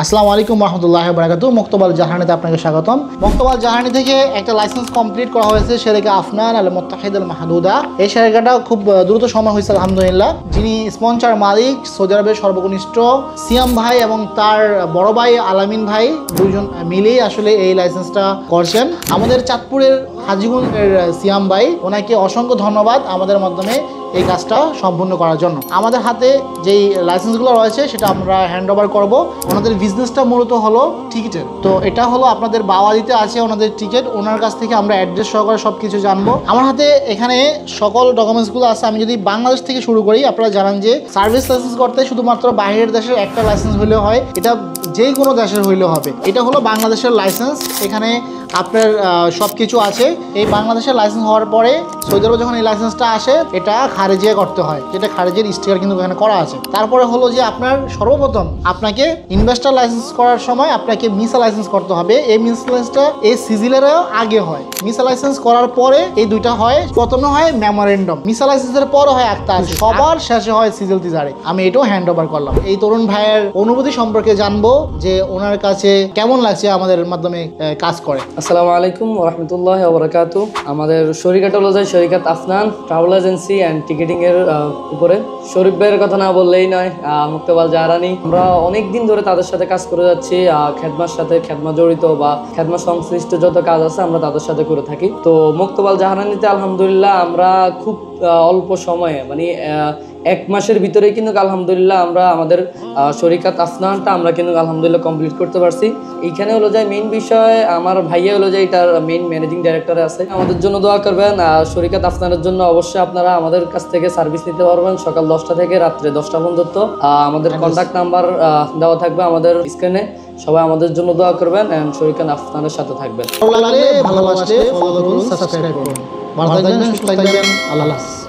আসসালামু আলাইকুম রহমতুল্লাহ বারাকাতুহু। মুক্তবাল জাহানিতে আপনাকে স্বাগতম। মুক্তবাল জাহানি থেকে একটা লাইসেন্স কমপ্লিট করা হয়েছে, শেরেকা আফনান আল মুত্তাহিদ আল মাহদুদা। এই শেরেকাটা খুব দ্রুত সময় হয়েছে আলহামদুলিল্লাহ। যিনি স্পন্সর মালিক সৌদি আরবের সর্বকনিষ্ঠ সিয়াম ভাই এবং তার বড় ভাই আলামিন ভাই, দুইজন মিলেই আসলে এই লাইসেন্সটা করছেন। আমাদের চাঁদপুরের হাজীগঞ্জের সিয়াম ভাই, ওনাকে অসংখ্য ধন্যবাদ আমাদের মাধ্যমে এই কাজটা সম্পূর্ণ করার জন্য। আমাদের হাতে যেই লাইসেন্সগুলো রয়েছে সেটা আমরা হ্যান্ড ওভার করবো। ওনাদের বিজনেসটা মূলত হলো টিকিটের, তো এটা হলো আপনাদের বাওয়ালিতে আছে ওনাদের টিকিট। ওনার কাছ থেকে আমরা অ্যাড্রেস সহকারে সব কিছু জানবো। আমার হাতে এখানে সকল ডকুমেন্টসগুলো আছে। আমি যদি বাংলাদেশ থেকে শুরু করি, আপনারা জানান যে সার্ভিস লাইসেন্স করতে শুধুমাত্র বাইরের দেশের একটা লাইসেন্স হইলে হয়, এটা যে কোনো দেশের হইলে হবে। এটা হলো বাংলাদেশের লাইসেন্স। এখানে আপনার সব কিছু আছে। এই বাংলাদেশের লাইসেন্স হওয়ার পরে সৌদি আরবে যখন এই লাইসেন্সটা আসে, এটা খারেজিয়া করতে হয়, যেটা খারেজির স্টিকার কিন্তু এখানে করা আছে। তারপরে হলো যে আপনার সর্বপ্রথম আপনাকে ইনভেস্টর লাইসেন্স করার সময় আপনাকে মিসা লাইসেন্স করতে হবে। এই মিসা লাইসেন্সটা এই সিজিলেরও আগে হয়। মিসা লাইসেন্স করার পরে এই দুইটা হয়। প্রথমে হয় মেমোরেন্ডাম, মিসা লাইসেন্সের পরে হয় আক্তা, সবার শেষে হয় সিজিল তিজারে। আমি এটাও হ্যান্ড ওভার করলাম। এই তরুণ ভাইয়ের অনুভূতি সম্পর্কে জানবো যে ওনার কাছে কেমন লাগছে আমাদের মাধ্যমে কাজ করে। আসসালামু আলাইকুম রহমতুল্লাহ বারাকাতুহু। আমাদের শরিকাটা হলো যায় শরিকাত Afnan travel agency and ticketing এর উপরে। শরীফ ভাইয়ের কথা না বললেই নয়, মুক্তবাল জাহারানি। আমরা অনেক দিন ধরে তাদের সাথে কাজ করে যাচ্ছি। খেদমার সাথে খেদমা জড়িত বা খেদমা সংশ্লিষ্ট যত কাজ আছে আমরা তাদের সাথে করে থাকি। তো মুক্তবাল জাহারানিতে আলহামদুলিল্লাহ আমরা খুব অল্প সময়ে, মানে 1 মাসের ভিতরেই কিন্তু আলহামদুলিল্লাহ আমরা আমাদের শরিকাত আফনানটা আমরা কিন্তু আলহামদুলিল্লাহ কমপ্লিট করতে পারছি। এইখানে হলো যায় মেইন বিষয়, আমার ভাইয়া হলো যায় এটার মেইন ম্যানেজিং ডাইরেক্টরে আছে। আমাদের জন্য দোয়া করবেন। শরিকাত আফনানের জন্য অবশ্যই আপনারা আমাদের কাছ থেকে সার্ভিস নিতে পারবেন সকাল 10টা থেকে রাত্রে 10টা পর্যন্ত। আমাদের কন্ট্যাক্ট নাম্বার দেওয়া থাকবে আমাদের স্ক্রিনে। সবাই আমাদের জন্য দোয়া করবেন এন্ড শরিকাত আফনানের সাথে থাকবেন। ভালো লাগলে ভালোবাসলে ফলো করুন, সাবস্ক্রাইব করুন। ভালো থাকবেন, সুস্থ থাকবেন। আল্লাহ হাফেজ।